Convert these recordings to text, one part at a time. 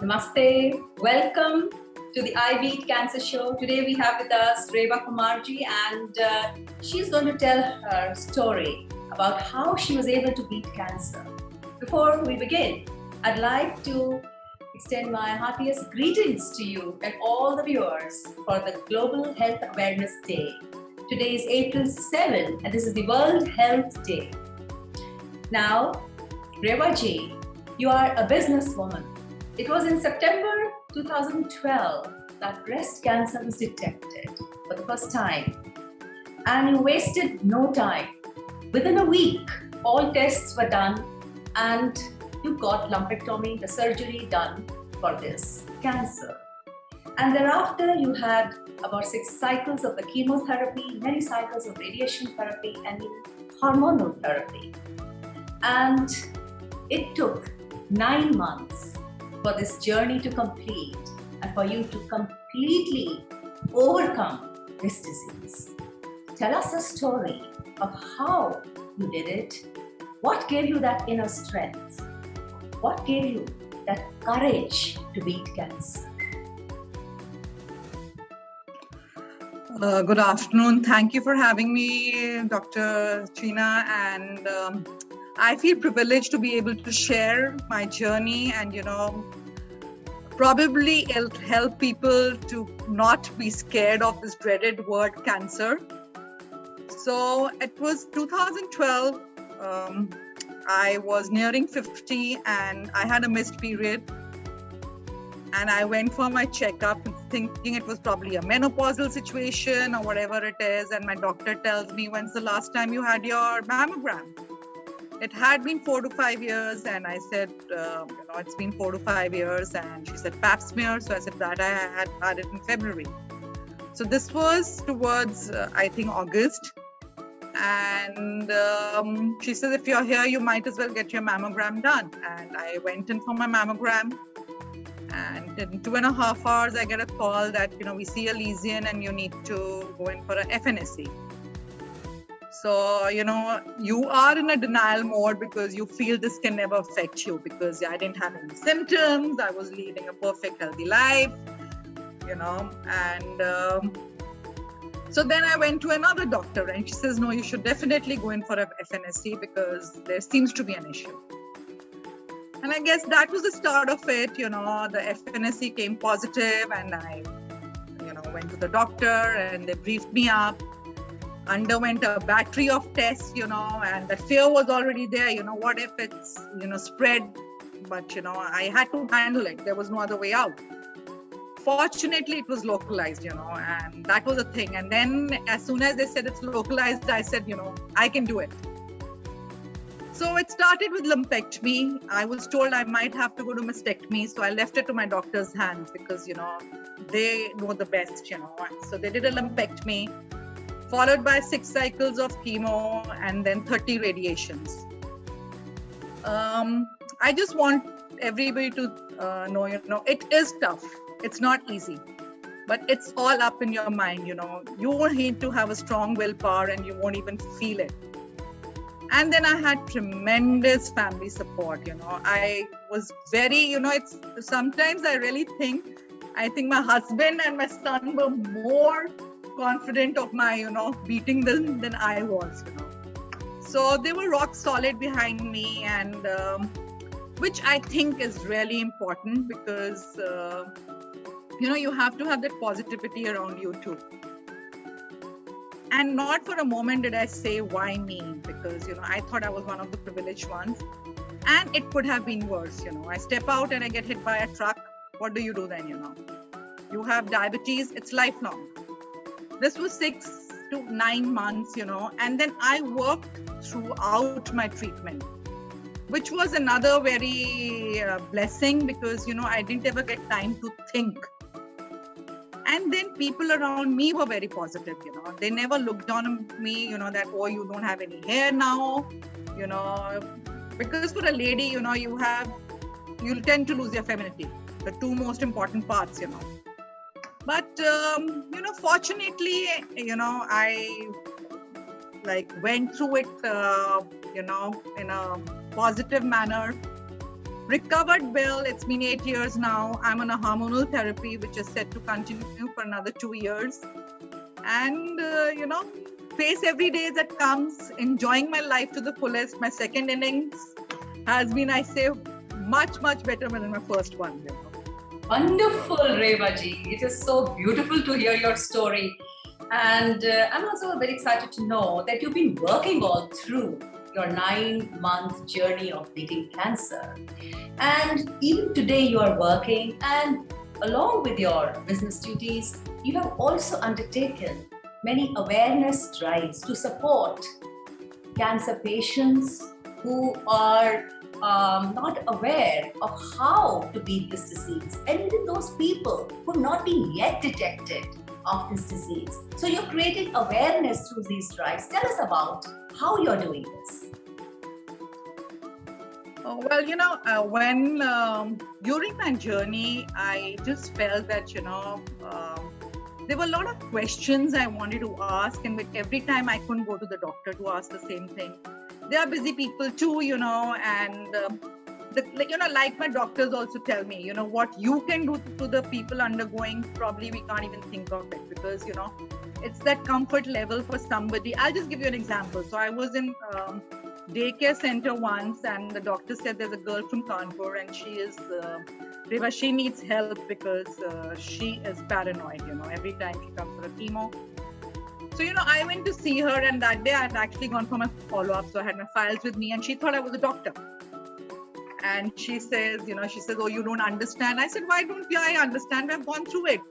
Namaste. Welcome to the I Beat Cancer Show. Today we have with us Reva Kumarji, and she's going to tell her story about how she was able to beat cancer. Before we begin, I'd like to extend my heartiest greetings to you and all the viewers for the Global Health Awareness Day. Today is April 7, and this is the World Health Day. Now, Reva ji, you are a businesswoman. It was in September 2012 that breast cancer was detected for the first time. And you wasted no time. Within a week, all tests were done and you got lumpectomy, the surgery done for this cancer. And thereafter, you had about 6 cycles of the chemotherapy, many cycles of radiation therapy, and hormonal therapy. And it took 9 months for this journey to complete and for you to completely overcome this disease. Tell us a story of how you did it. What gave you that inner strength? What gave you that courage to beat cancer? Good afternoon. Thank you for having me, Dr. China. And I feel privileged to be able to share my journey and, probably it'll help people to not be scared of this dreaded word cancer. So it was 2012. I was nearing 50 and I had a missed period. And I went for my checkup thinking it was probably a menopausal situation or whatever it is. And my doctor tells me, when's the last time you had your mammogram? It had been 4 to 5 years. And I said, it's been 4 to 5 years. And she said, pap smear. So I said that I had it in February. So this was towards, I think, August. And she says, if you're here, you might as well get your mammogram done. And I went in for my mammogram. And in 2.5 hours, I get a call that, we see a lesion and you need to go in for an FNSC. So, you are in a denial mode because you feel this can never affect you because I didn't have any symptoms. I was leading a perfect, healthy life, and so then I went to another doctor and she says, no, you should definitely go in for a FNSC because there seems to be an issue. And I guess that was the start of it, the FNSC came positive and I, went to the doctor and they briefed me up, underwent a battery of tests, and the fear was already there, what if it's, spread, but, I had to handle it. There was no other way out. Fortunately, it was localized, and that was a thing. And then as soon as they said it's localized, I said, I can do it. So it started with lumpectomy. I was told I might have to go to mastectomy. So I left it to my doctor's hands because, they know the best, So they did a lumpectomy, followed by 6 cycles of chemo and then 30 radiations. I just want everybody to know, it is tough. It's not easy, but it's all up in your mind, You won't need to have a strong willpower and you won't even feel it. And then I had tremendous family support, I was very, it's sometimes I really think my husband and my son were more confident of my, beating them than I was, So they were rock solid behind me and which I think is really important because, you have to have that positivity around you too. And not for a moment did I say, why me? Because, I thought I was one of the privileged ones. And it could have been worse, I step out and I get hit by a truck. What do you do then, You have diabetes, it's lifelong. This was 6 to 9 months, and then I worked throughout my treatment, which was another very blessing because, I didn't ever get time to think. And then people around me were very positive, They never looked down on me, that, oh, you don't have any hair now, Because for a lady, you'll tend to lose your femininity, the 2 most important parts, But, fortunately, I went through it, in a positive manner. recovered well. It's been 8 years now. I'm on a hormonal therapy, which is set to continue for another 2 years. And, face every day that comes, enjoying my life to the fullest. My second innings has been, I say, much, much better than my first one. Wonderful, Reva ji. It is so beautiful to hear your story. And I'm also very excited to know that you've been working all through your 9-month journey of beating cancer. And even today you are working, and along with your business duties, you have also undertaken many awareness drives to support cancer patients who are not aware of how to beat this disease, and even those people who have not been yet detected of this disease. So you're creating awareness through these drives. Tell us about how you're doing this. Well, when during my journey, I just felt that, there were a lot of questions I wanted to ask, and with every time I couldn't go to the doctor to ask the same thing. They are busy people too, and like my doctors also tell me, what you can do to the people undergoing, probably we can't even think of it, because, it's that comfort level for somebody. I'll just give you an example. So I was in daycare center once, and the doctor said there's a girl from Kanpur, and she is Reva, she needs help because she is paranoid, every time she comes for a chemo. So, I went to see her, and that day I had actually gone for my follow-up. So I had my files with me, and she thought I was a doctor. And she says, oh, you don't understand. I said, why don't I understand? I've gone through it.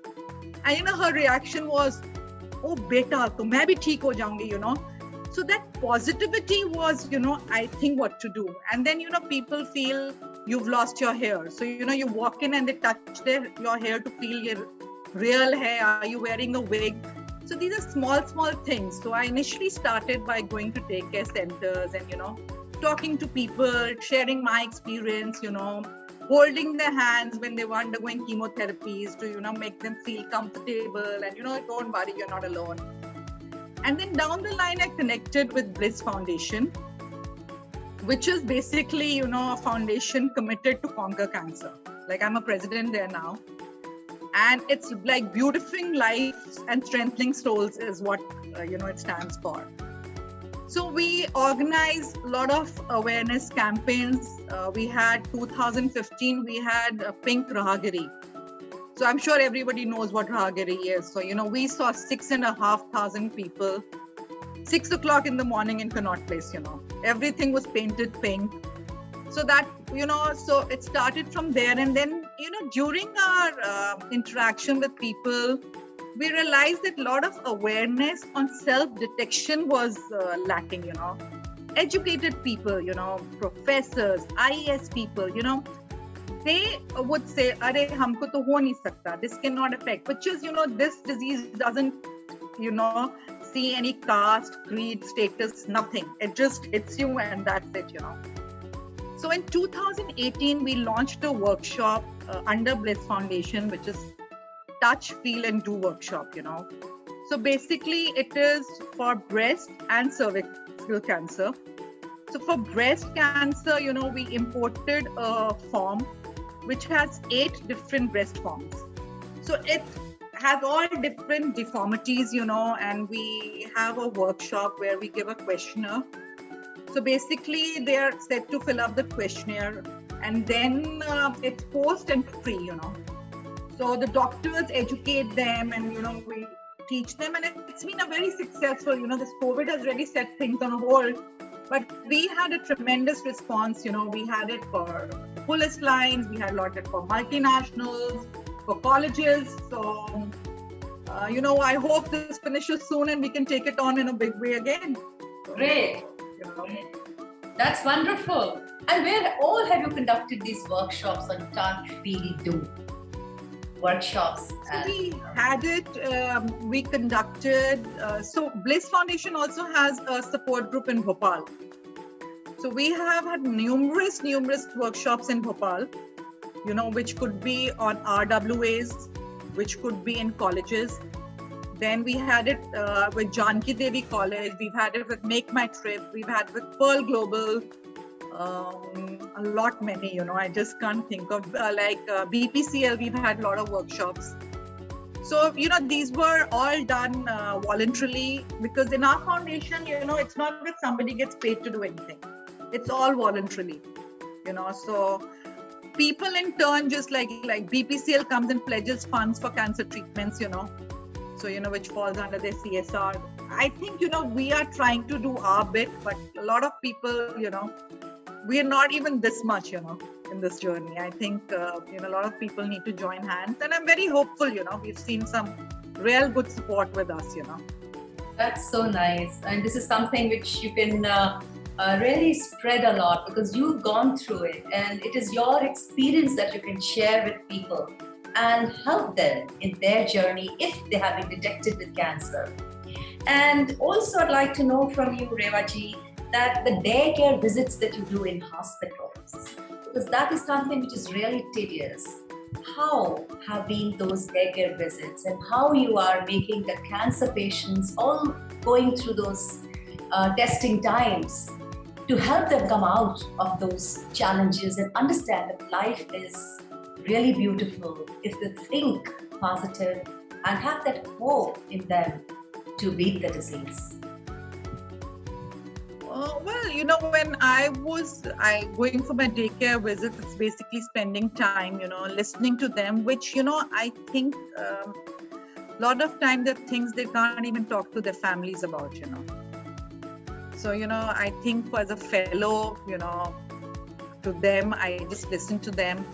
And, her reaction was, oh, beta, to main bhi theek ho jaungi, So that positivity was, I think what to do. And then, people feel you've lost your hair. So, you walk in and they touch your hair to feel your real hair. Are you wearing a wig? So these are small things. So I initially started by going to daycare centers and, talking to people, sharing my experience, holding their hands when they were undergoing chemotherapies to, make them feel comfortable and, don't worry, you're not alone. And then down the line, I connected with Bliss Foundation, which is basically, a foundation committed to conquer cancer. Like, I'm a president there now. And it's like beautifying lives and strengthening souls is what, it stands for. So we organized a lot of awareness campaigns. We had 2015, we had Pink Rahagiri. So I'm sure everybody knows what Rahagiri is. So, we saw 6,500 people, 6 o'clock in the morning in Connaught Place, Everything was painted pink. So that, so it started from there. And then, during our interaction with people, we realized that a lot of awareness on self-detection was lacking, Educated people, professors, IAS people, they would say, "Arey, humko to ho nahi sakta. This cannot affect." Which is, this disease doesn't, see any caste, creed, status, nothing. It just hits you and that's it, So in 2018, we launched a workshop under Bliss Foundation, which is Touch, Feel and Do workshop, So basically it is for breast and cervical cancer. So for breast cancer, we imported a form which has 8 different breast forms. So it has all different deformities, and we have a workshop where we give a questionnaire. So basically they are set to fill up the questionnaire, and then it's post and pre, So the doctors educate them and, we teach them, and it's been a very successful, this COVID has really set things on hold, but we had a tremendous response. We had it for police lines, we had a lot of it for multinationals, for colleges. So, I hope this finishes soon and we can take it on in a big way again. Great. That's wonderful. And where all have you conducted these workshops on Touch, Feel, Do? Workshops. So we had it, we conducted, so Bliss Foundation also has a support group in Bhopal. So we have had numerous workshops in Bhopal, which could be on RWAs, which could be in colleges. Then we had it with Janki Devi College, we've had it with Make My Trip, we've had it with Pearl Global, A lot many, I just can't think of, BPCL, we've had a lot of workshops. So, these were all done voluntarily, because in our foundation, it's not that somebody gets paid to do anything. It's all voluntarily, so people in turn, just like BPCL comes and pledges funds for cancer treatments, so, which falls under their CSR. I think, we are trying to do our bit, but a lot of people, we are not even this much, in this journey. I think, a lot of people need to join hands, and I'm very hopeful, we've seen some real good support with us, That's so nice. And this is something which you can really spread a lot, because you've gone through it, and it is your experience that you can share with people and help them in their journey if they have been detected with cancer. And also, I'd like to know from you, Reva ji, that the daycare visits that you do in hospitals, because that is something which is really tedious. How have been those daycare visits, and how you are making the cancer patients all going through those testing times to help them come out of those challenges and understand that life is really beautiful if they think positive and have that hope in them to beat the disease? Well, when I going for my daycare visits, it's basically spending time, listening to them, which, I think a lot of time there are things they can't even talk to their families about, So, I think as a fellow, to them, I just listen to them,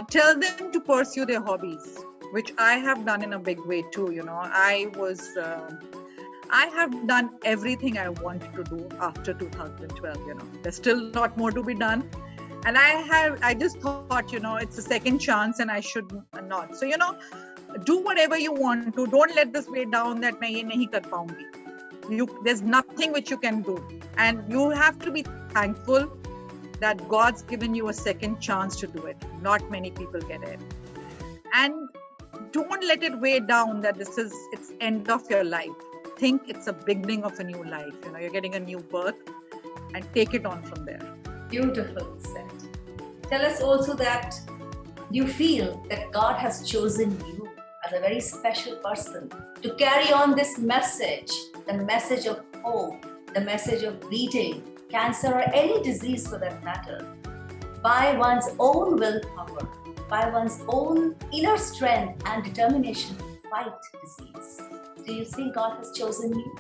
tell them to pursue their hobbies, which I have done in a big way too, I have done everything I wanted to do after 2012, There's still a lot more to be done. And I just thought, it's a second chance and I should not. So, do whatever you want to. Don't let this weigh down that main ye nahi kar paungi. There's nothing which you can do. And you have to be thankful that God's given you a second chance to do it. Not many people get it. And don't let it weigh down that it's end of your life. Think it's a beginning of a new life. You're getting a new birth, and take it on from there. Beautiful said. Tell us also that you feel that God has chosen you as a very special person to carry on this message, the message of hope, the message of beating cancer or any disease for that matter, by one's own willpower, by one's own inner strength and determination to fight disease. Do you think God has chosen you?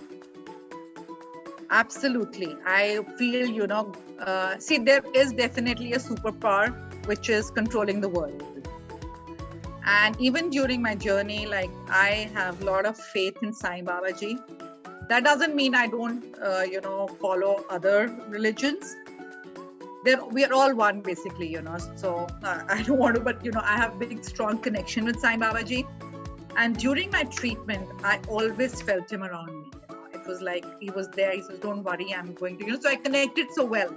Absolutely. I feel, see, there is definitely a superpower, which is controlling the world. And even during my journey, I have a lot of faith in Sai Baba Ji. That doesn't mean I don't, follow other religions. We are all one, basically, So I don't want to, but, I have a big, strong connection with Sai Baba Ji. And during my treatment, I always felt him around me. It was like he was there. He says, "Don't worry, I'm going to." So I connected so well,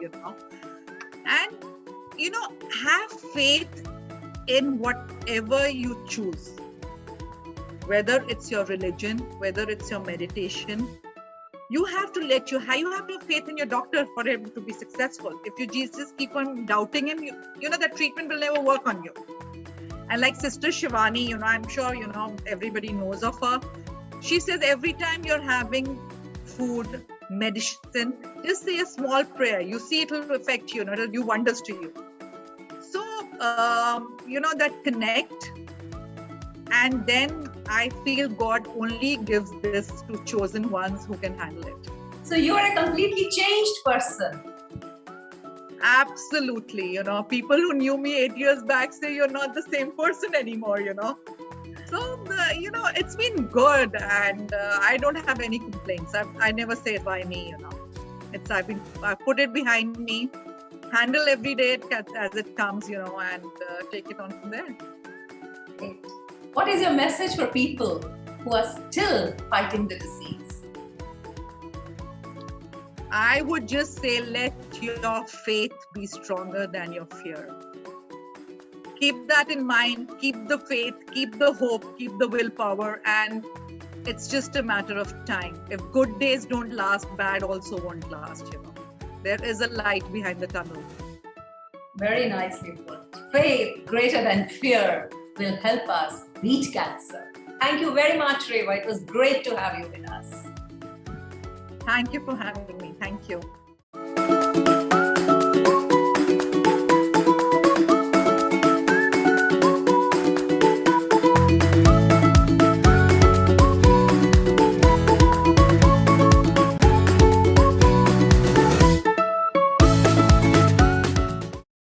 And have faith in whatever you choose. Whether it's your religion, whether it's your meditation, you have to have faith in your doctor for him to be successful. If you just keep on doubting him, that treatment will never work on you. And like Sister Shivani, I'm sure, everybody knows of her. She says every time you're having food, medicine, just say a small prayer. You see it will affect you, it'll do wonders to you. So, that connect. And then I feel God only gives this to chosen ones who can handle it. So you are a completely changed person. Absolutely. People who knew me 8 years back say you're not the same person anymore, So, it's been good, and I don't have any complaints. I never say it by me, I put it behind me, handle every day as it comes, and take it on from there. Great. What is your message for people who are still fighting the disease? I would just say, let your faith be stronger than your fear. Keep that in mind, keep the faith, keep the hope, keep the willpower, and it's just a matter of time. If good days don't last, bad also won't last, there is a light behind the tunnel. Very nicely put. Faith greater than fear will help us beat cancer. Thank you very much, Reva. It was great to have you with us. Thank you for having me. Thank you.